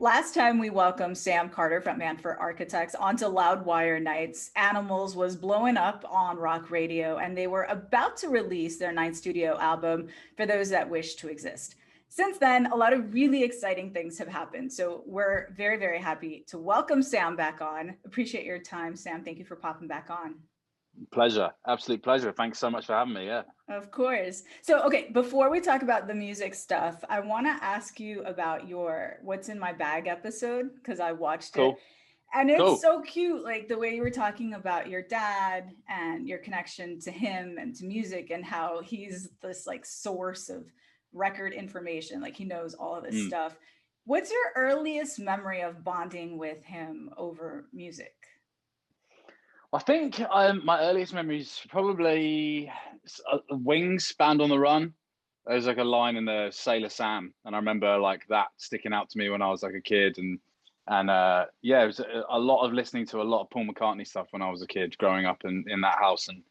Last time we welcomed Sam Carter, frontman for Architects, onto Loudwire Nights. Animals was blowing up on rock radio, and they were about to release their ninth studio album, For Those That Wish to Exist. Since then, a lot of really exciting things have happened. So we're very, very happy to welcome Sam back on. Appreciate your time, Sam. Thank you for popping back on. Pleasure. Absolute pleasure. Thanks so much for having me. Yeah. Of course. So, okay, before we talk about the music stuff, I want to ask you about your What's in My Bag episode, because I watched it. And it's so cute, like the way you were talking about your dad and your connection to him and to music, and how he's this like source of record information, like he knows all of this stuff. What's your earliest memory of bonding with him over music? I think my earliest memories probably Wings, Band on the Run. There's like a line in the Sailor Sam, and I remember like that sticking out to me when I was like a kid, and yeah, it was a lot of listening to a lot of Paul McCartney stuff when I was a kid, growing up in that house. And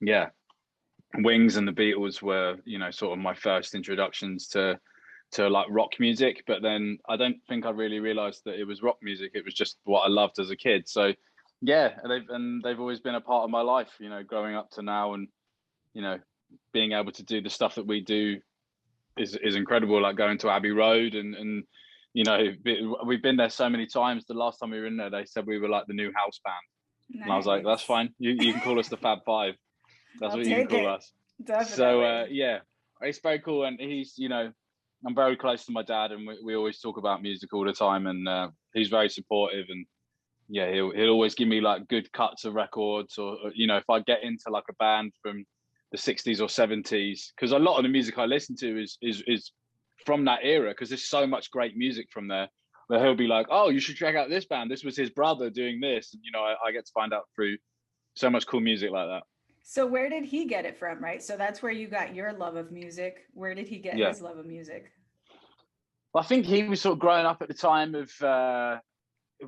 yeah, Wings and the Beatles were, you know, sort of my first introductions to like rock music. But then I don't think I really realized that it was rock music. It was just what I loved as a kid. So yeah, they've always been a part of my life, you know, growing up to now. And you know, being able to do the stuff that we do is incredible, like going to Abbey Road and you know, we've been there so many times. The last time we were in there, they said we were like the new house band. Nice. And I was like, that's fine, you can call us the Fab Five. That's what you can call us. Definitely. So yeah, it's very cool. And he's, you know, I'm very close to my dad, and we always talk about music all the time, and he's very supportive. And yeah, he'll always give me like good cuts of records, or you know, if I get into like a band from the 60s or 70s, because a lot of the music I listen to is from that era, because there's so much great music from there. But he'll be like, oh, you should check out this band, this was his brother doing this. And, you know, I get to find out through so much cool music like that. So where did he get it from, right? So that's where you got your love of music. Where did he get his love of music? Well, I think he was sort of growing up at the time of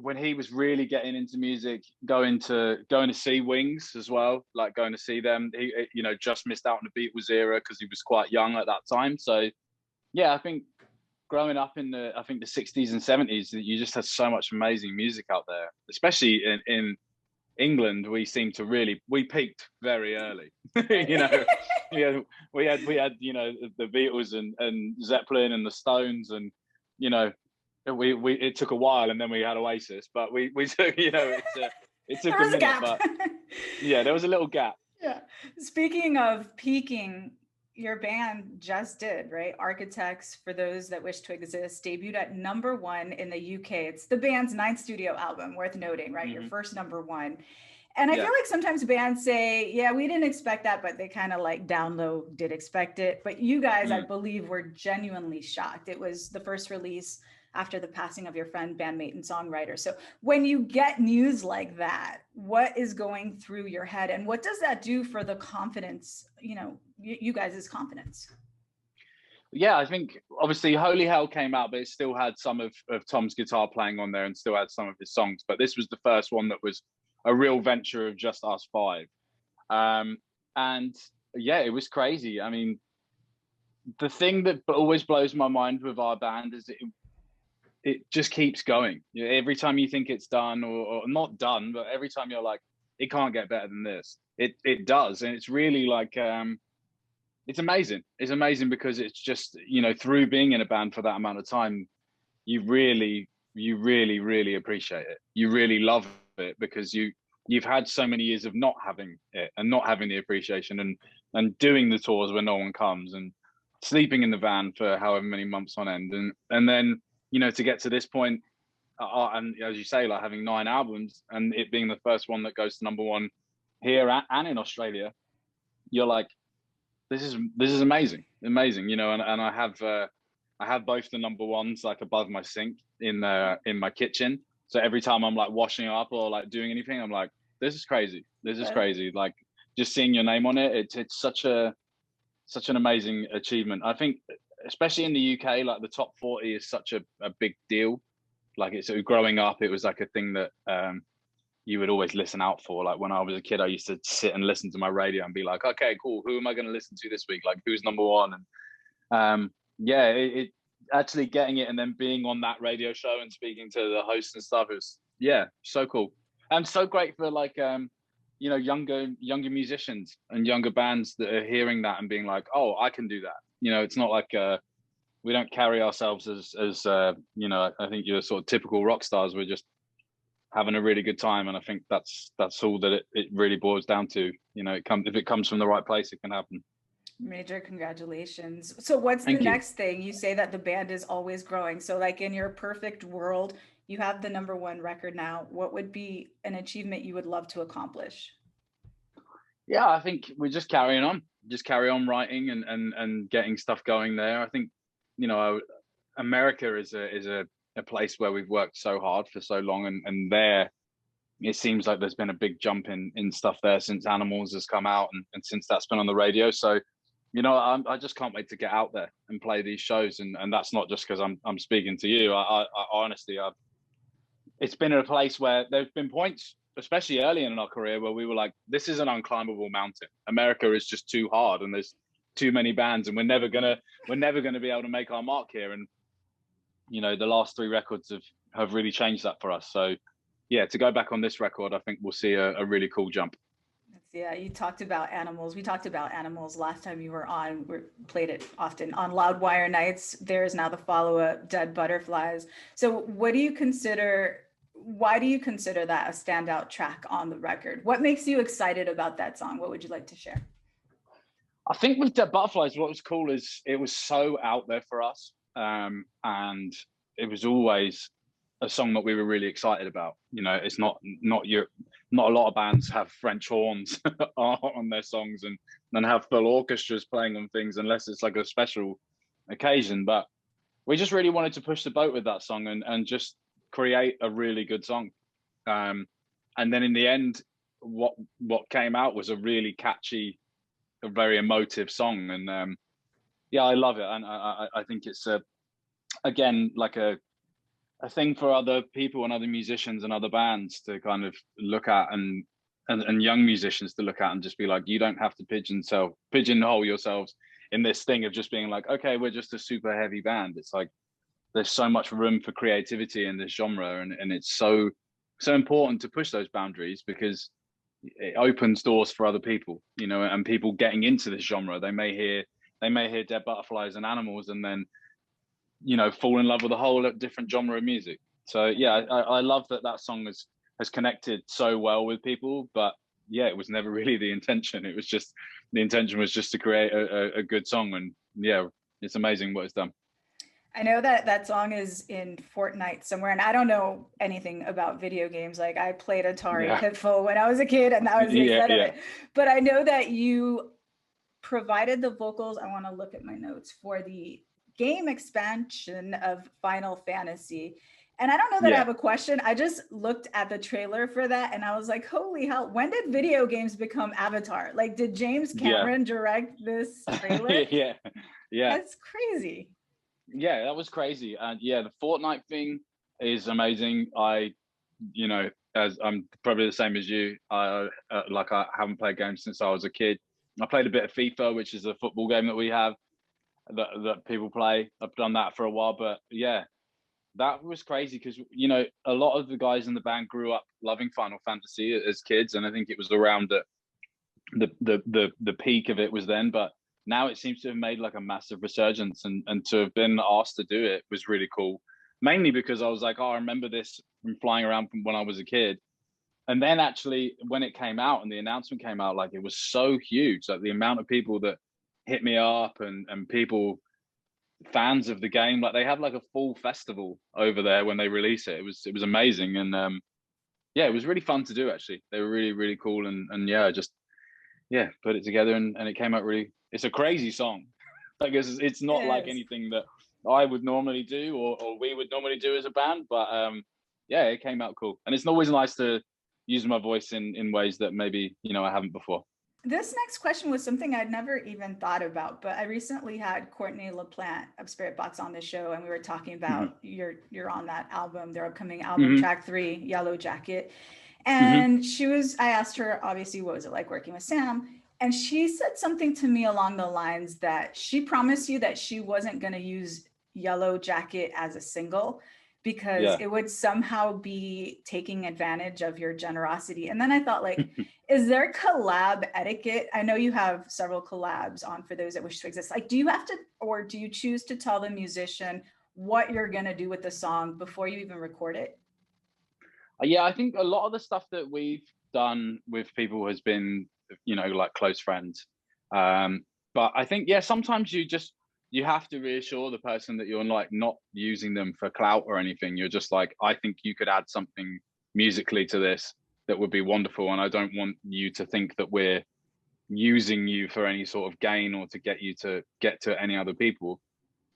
when he was really getting into music, going to see Wings as well, like going to see them. He, you know, just missed out on the Beatles era because he was quite young at that time. So yeah, I think growing up in the 60s and 70s, you just had so much amazing music out there, especially in England. We peaked very early. You know, yeah, we had you know, the Beatles and Zeppelin and the Stones, and you know, it took a while, and then we had Oasis, but we took, you know, it took a minute, but yeah, there was a little gap. Yeah. Speaking of peaking, your band just did, right? Architects, For Those That Wish to Exist, debuted at #1 in the UK. It's the band's 9th studio album, worth noting, right? Your first #1. And I feel like sometimes bands say, yeah, we didn't expect that, but they kind of like down low did expect it. But you guys, I believe, were genuinely shocked. It was the first release after the passing of your friend, bandmate, and songwriter. So when you get news like that, what is going through your head, and what does that do for the confidence, you know, you guys' confidence? Yeah, I think obviously Holy Hell came out, but it still had some of Tom's guitar playing on there, and still had some of his songs. But this was the first one that was a real venture of just us five. And yeah, it was crazy. I mean, the thing that always blows my mind with our band is it just keeps going. You know, every time you think it's done, or not done, but every time you're like, it can't get better than this, it does. And it's really like, it's amazing. It's amazing because it's just, you know, through being in a band for that amount of time, you really appreciate it. You really love it because you've had so many years of not having it, and not having the appreciation, and doing the tours where no one comes, and sleeping in the van for however many months on end, and then, you know, to get to this point, and as you say, like having 9 albums, and it being the first one that goes to #1 here and in Australia, you're like, this is amazing, you know. And I have both the #1s like above my sink in my kitchen. So every time I'm like washing up or like doing anything, I'm like, this is crazy. This is crazy. Like just seeing your name on it, it's such an amazing achievement. I think, especially in the UK, like the top 40 is such a big deal. Like it's growing up, it was like a thing that you would always listen out for. Like when I was a kid, I used to sit and listen to my radio and be like, okay, cool, who am I going to listen to this week? Like who's #1? And yeah, actually getting it and then being on that radio show and speaking to the host and stuff, it was, yeah, so cool. And so great for like, you know, younger musicians and younger bands that are hearing that and being like, oh, I can do that. You know, it's not like we don't carry ourselves as you know, I think you're sort of typical rock stars. We're just having a really good time, and I think that's all that it really boils down to. You know, if it comes from the right place, it can happen. Major congratulations. So what's the next thing? You say that the band is always growing. So like in your perfect world, you have the #1 record now. What would be an achievement you would love to accomplish? Yeah, I think we're just carry on writing and getting stuff going there. I think, you know, America is a place where we've worked so hard for so long, and there it seems like there's been a big jump in stuff there since Animals has come out and since that's been on the radio. So, you know, I just can't wait to get out there and play these shows, and that's not just because I'm speaking to you. I honestly, it's been a place where there's been points, especially early in our career, where we were like, this is an unclimbable mountain. America is just too hard, and there's too many bands, and we're never gonna be able to make our mark here. And you know, the last 3 records have really changed that for us. So yeah, to go back on this record, I think we'll see a really cool jump. Yeah, you talked about Animals. We talked about Animals last time you were on. We played it often on Loudwire Nights. There's now the follow-up, Dead Butterflies. So why do you consider that a standout track on the record? What makes you excited about that song? What would you like to share? I think with Dead Butterflies, what was cool is it was so out there for us. And it was always a song that we were really excited about. You know, it's not a lot of bands have French horns on their songs and have full orchestras playing on things unless it's like a special occasion. But we just really wanted to push the boat with that song and just create a really good song. And then in the end, what came out was a really catchy, a very emotive song. And yeah, I love it. And I think it's again, like a thing for other people and other musicians and other bands to kind of look at and young musicians to look at and just be like, you don't have to pigeonhole yourselves in this thing of just being like, okay, we're just a super heavy band. It's like, there's so much room for creativity in this genre. And it's so important to push those boundaries because it opens doors for other people, you know, and people getting into this genre. They may hear Dead Butterflies and Animals and then, you know, fall in love with a whole different genre of music. So yeah, I love that song has connected so well with people, but yeah, it was never really the intention. It was just, the intention was just to create a good song. And yeah, it's amazing what it's done. I know that song is in Fortnite somewhere, and I don't know anything about video games. Like I played Atari Pitfall when I was a kid, and that was the extent of it. But I know that you provided the vocals. I want to look at my notes for the game expansion of Final Fantasy. And I don't know that I have a question. I just looked at the trailer for that and I was like, holy hell, when did video games become Avatar? Like, did James Cameron direct this trailer? Yeah. That's crazy. Yeah, that was crazy. And yeah, the Fortnite thing is amazing. You know, as I'm probably the same as you, I haven't played games since I was a kid. I played a bit of FIFA, which is a football game that we have that people play. I've done that for a while, but yeah, that was crazy because, you know, a lot of the guys in the band grew up loving Final Fantasy as kids, and I think it was around the peak of it was then. But now it seems to have made like a massive resurgence, and to have been asked to do it was really cool. Mainly because I was like, oh, I remember this from flying around from when I was a kid. And then actually when it came out and the announcement came out, like it was so huge, like the amount of people that hit me up and people, fans of the game, like they have like a full festival over there when they release it. It was amazing. And yeah, it was really fun to do actually. They were really, really cool. And yeah, just put it together and it came out really, it's a crazy song. I guess it's not like anything that I would normally do or we would normally do as a band, but yeah, it came out cool. And it's always nice to use my voice in ways that maybe, you know, I haven't before. This next question was something I'd never even thought about, but I recently had Courtney LaPlante of Spirit Box on the show, and we were talking about you're on that album, their upcoming album, track 3, Yellow Jacket. And I asked her, obviously, what was it like working with Sam? And she said something to me along the lines that she promised you that she wasn't going to use Yellow Jacket as a single, because Yeah. it would somehow be taking advantage of your generosity. And then I thought, like, is there collab etiquette? I know you have several collabs on For Those That Wish to Exist. Like, do you have to, or do you choose to tell the musician what you're going to do with the song before you even record it? Yeah, I think a lot of the stuff that we've done with people has been, like close friends. But I think, yeah, sometimes you have to reassure the person that you're like not using them for clout or anything. You're just like, I think you could add something musically to this that would be wonderful, and I don't want you to think that we're using you for any sort of gain or to get you to get to any other people.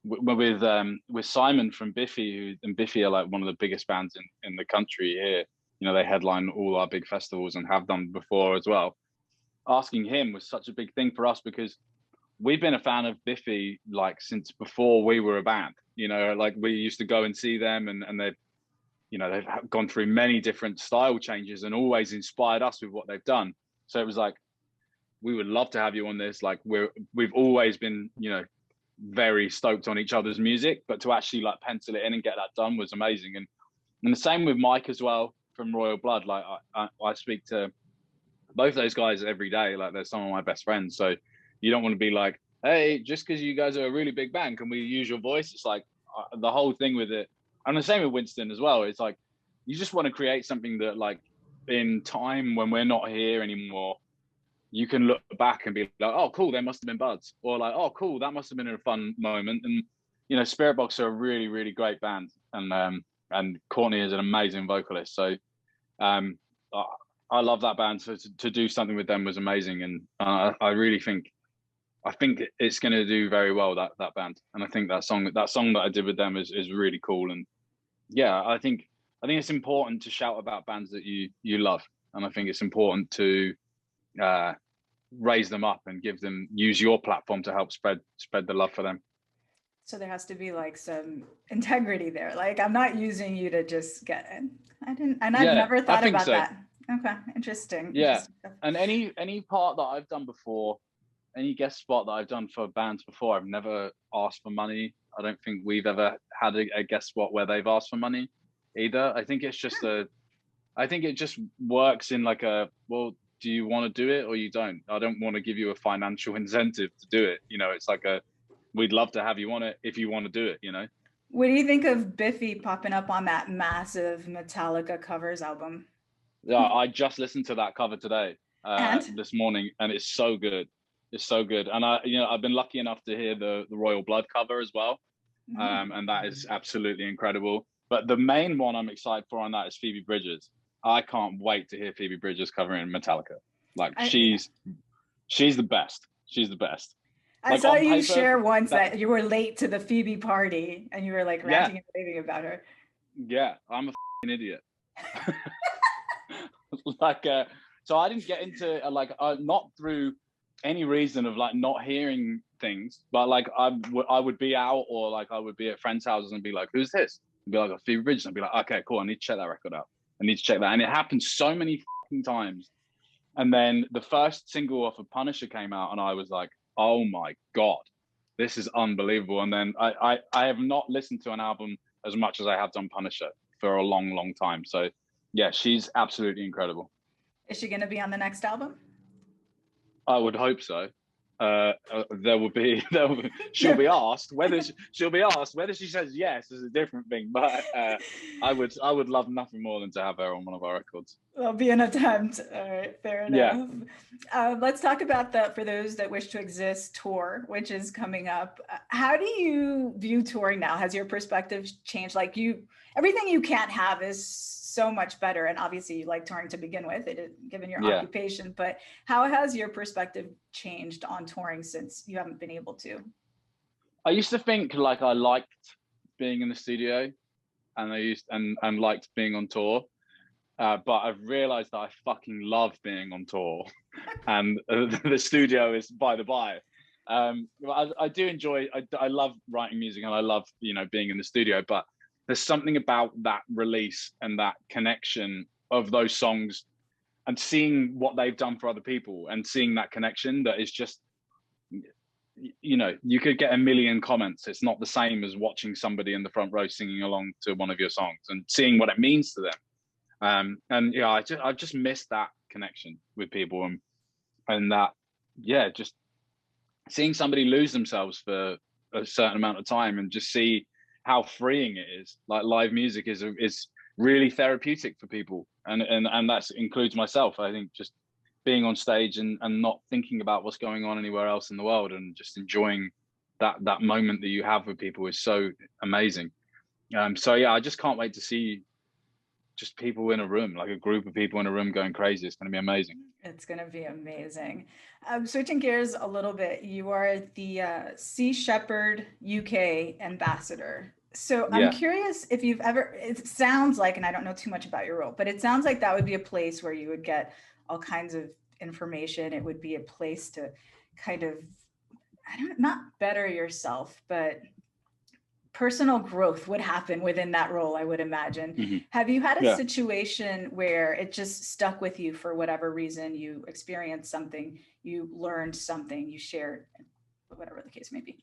With Simon from Biffy, and Biffy are like one of the biggest bands in the country here. They headline all our big festivals and have done before as well. Asking him was such a big thing for us because we've been a fan of Biffy like since before we were a band. Like we used to go and see them, and they've gone through many different style changes and always inspired us with what they've done. So it was like, we would love to have you on this. Like we've always been, very stoked on each other's music, but to actually like pencil it in and get that done was amazing. And the same with Mike as well from Royal Blood. Like I speak to both those guys every day. Like they're some of my best friends. So you don't want to be like, hey, just because you guys are a really big band, can we use your voice? It's like the whole thing with it. And the same with Winston as well. It's like, you just want to create something that like in time when we're not here anymore, you can look back and be like, oh, cool, they must have been buds. Or like, oh, cool, that must have been a fun moment. And, Spirit Box are a really, really great band. And Courtney is an amazing vocalist. So I love that band. So to do something with them was amazing. And I really think it's going to do very well, that band. And I think that song that I did with them is really cool. And yeah, I think it's important to shout about bands that you love. And I think it's important to raise them up and use your platform to help spread the love for them. So there has to be like some integrity there. Like, I'm not using you to just get in. I've never thought about so. That. Okay, interesting. Yeah, and any part that I've done before, any guest spot that I've done for bands before, I've never asked for money. I don't think we've ever had a guest spot where they've asked for money either. I think it's just I think it just works in like well, do you want to do it or you don't? I don't want to give you a financial incentive to do it. It's like we'd love to have you on it if you want to do it, What do you think of Biffy popping up on that massive Metallica covers album? Yeah, I just listened to that cover today, this morning, and it's so good. It's so good. And I've been lucky enough to hear the Royal Blood cover as well. And that is absolutely incredible. But the main one I'm excited for on that is Phoebe Bridgers. I can't wait to hear Phoebe Bridgers covering Metallica. Like she's the best. She's the best. I saw you share once that you were late to the Phoebe party and you were like ranting and raving about her. Yeah, I'm a f***ing idiot. So I didn't get into not through any reason of like not hearing things, but like I would be out or like I would be at friends' houses and be like, who's this? And be like, oh, Phoebe Bridgers. And I'd be like, okay, cool. I need to check that record out. I need to check that. And it happened so many fucking times. And then the first single off of Punisher came out and I was like, oh my God, this is unbelievable. And then I have not listened to an album as much as I have done Punisher for a long, long time. So yeah, she's absolutely incredible. Is she going to be on the next album? I would hope so. She'll be asked whether she says yes is a different thing, but I would love nothing more than to have her on one of our records. There'll be an attempt. All right, fair enough. Yeah. Let's talk about the For Those That Wish to Exist tour, which is coming up. How do you view touring now? Has your perspective changed? Like everything you can't have is so much better, and obviously you like touring to begin with, given your occupation, but how has your perspective changed on touring since you haven't been able to? I used to think like I liked being in the studio and liked being on tour, but I've realized that I fucking love being on tour and the studio is by the by. I do enjoy, I love writing music and I love being in the studio, but there's something about that release and that connection of those songs and seeing what they've done for other people and seeing that connection that is just, you know, you could get a million comments. It's not the same as watching somebody in the front row singing along to one of your songs and seeing what it means to them. And yeah, I just missed that connection with people, and that, yeah, just seeing somebody lose themselves for a certain amount of time and just see how freeing it is. Like, live music is really therapeutic for people, and that includes myself. I think just being on stage and not thinking about what's going on anywhere else in the world, and just enjoying that moment that you have with people is so amazing. So yeah, I just can't wait to see just people in a room, like a group of people in a room going crazy. It's going to be amazing. It's going to be amazing. Switching gears a little bit, you are the Sea Shepherd UK ambassador. So I'm curious if you've ever, it sounds like, and I don't know too much about your role, but it sounds like that would be a place where you would get all kinds of information. It would be a place to kind of, not better yourself, but personal growth would happen within that role, I would imagine. Mm-hmm. Have you had a situation where it just stuck with you for whatever reason? You experienced something, you learned something, you shared, whatever the case may be?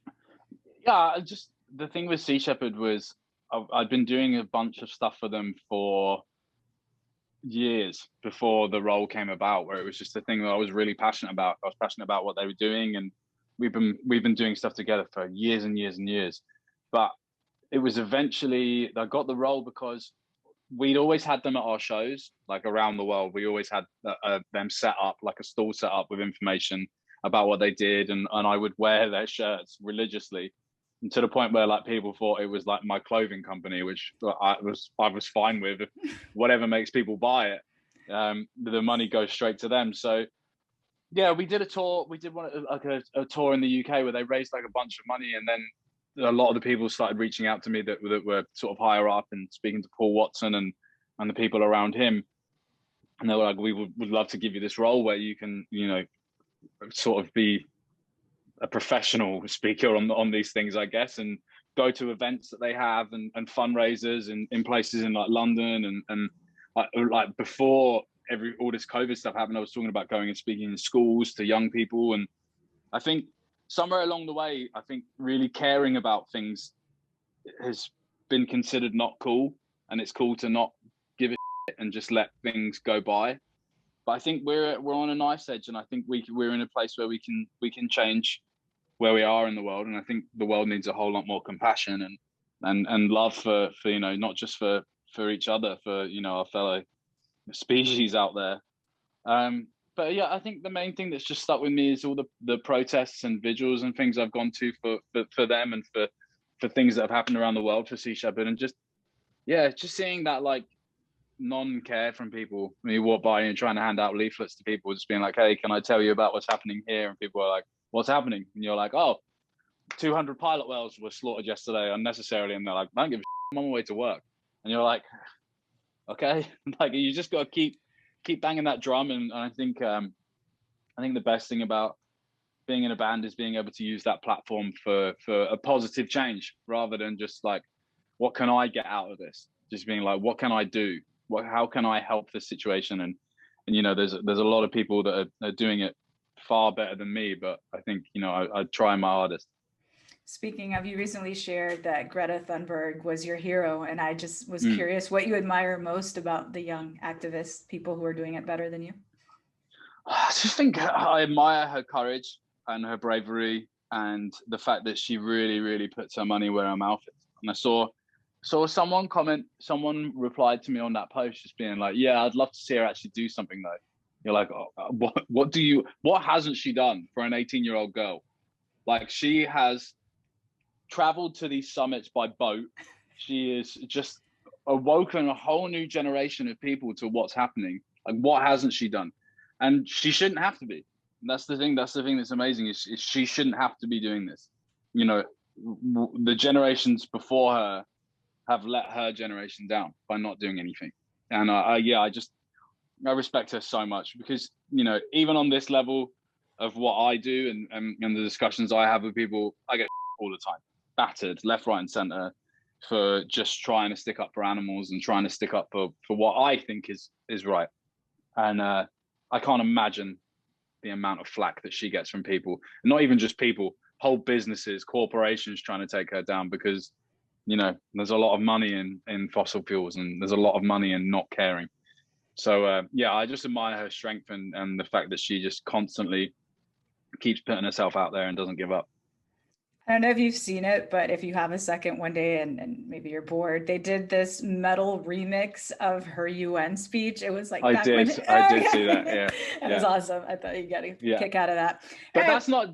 Yeah, just the thing with Sea Shepherd was I'd been doing a bunch of stuff for them for years before the role came about, where it was just a thing that I was really passionate about. I was passionate about what they were doing, and we've been doing stuff together for years and years and years. But it was eventually, I got the role because we'd always had them at our shows, like around the world. We always had them set up, like a stall set up with information about what they did, and I would wear their shirts religiously, and to the point where like people thought it was like my clothing company, which I was fine with. Whatever makes people buy it, the money goes straight to them. So yeah, we did a tour. We did a tour in the UK where they raised like a bunch of money, and then a lot of the people started reaching out to me that were sort of higher up, and speaking to Paul Watson and the people around him. And they were like, we would love to give you this role where you can, you know, sort of be a professional speaker on these things, I guess, and go to events that they have and fundraisers in places in like London and like before all this COVID stuff happened, I was talking about going and speaking in schools to young people. And I think somewhere along the way, I think really caring about things has been considered not cool, and it's cool to not give a shit and just let things go by. But I think we're on a knife's edge, and I think we're in a place where we can change where we are in the world. And I think the world needs a whole lot more compassion and love for you know, not just for each other, for, you know, our fellow species out there. But yeah, I think the main thing that's just stuck with me is all the protests and vigils and things I've gone to for them, and for things that have happened around the world for Sea Shepherd, and just seeing that like non-care from people. When you walk by and you're trying to hand out leaflets to people, just being like, hey, can I tell you about what's happening here? And people are like, what's happening? And you're like, oh, 200 pilot whales were slaughtered yesterday unnecessarily. And they're like, I don't give a shit, I'm on my way to work. And you're like, okay, like you just got to keep banging that drum. And I think the best thing about being in a band is being able to use that platform for a positive change, rather than just like, what can I get out of this? Just being like, what can I do? How can I help this situation? And you know, there's a lot of people that are doing it far better than me, but I think, you know, I try my hardest. Speaking of, you recently shared that Greta Thunberg was your hero, and I just was curious what you admire most about the young activists, people who are doing it better than you. I just think I admire her courage and her bravery, and the fact that she really, really puts her money where her mouth is. And I saw someone replied to me on that post just being like, yeah, I'd love to see her actually do something though. You're like, oh, what hasn't she done for an 18-year-old girl? Like, she has traveled to these summits by boat. She is just awoken a whole new generation of people to what's happening. Like, what hasn't she done? And she shouldn't have to be. And that's the thing that's amazing, is she shouldn't have to be doing this. You know, the generations before her have let her generation down by not doing anything. And I respect her so much, because, you know, even on this level of what I do and the discussions I have with people, I get all the time, battered left, right and center for just trying to stick up for animals and trying to stick up for what I think is right. And I can't imagine the amount of flack that she gets from people, and not even just people, whole businesses, corporations trying to take her down because, you know, there's a lot of money in fossil fuels, and there's a lot of money in not caring. So yeah, I just admire her strength and the fact that she just constantly keeps putting herself out there and doesn't give up. I don't know if you've seen it, but if you have a second one day and maybe you're bored, they did this metal remix of her UN speech. It was like I did see that. Yeah, it was awesome. I thought you'd get a kick out of that. But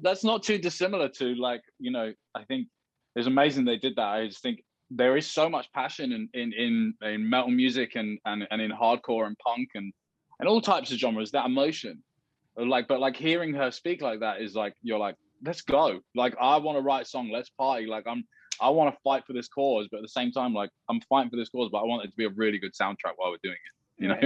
that's not too dissimilar to, like, you know, I think it's amazing they did that. I just think there is so much passion in metal music and in hardcore and punk and all types of genres, that emotion. But hearing her speak like that is like, you're like, let's go. Like, I want to write a song, let's party. Like, I want to fight for this cause, but at the same time, like, I'm fighting for this cause, but I want it to be a really good soundtrack while we're doing it, you know?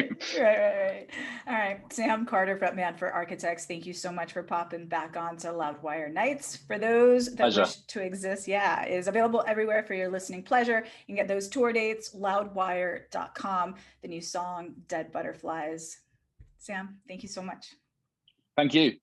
Right. All right, Sam Carter, frontman for Architects, thank you so much for popping back on to Loudwire Nights. For those that Pleasure. wish to exist, is available everywhere for your listening pleasure. You can get those tour dates, loudwire.com, the new song, Dead Butterflies. Sam, thank you so much. Thank you.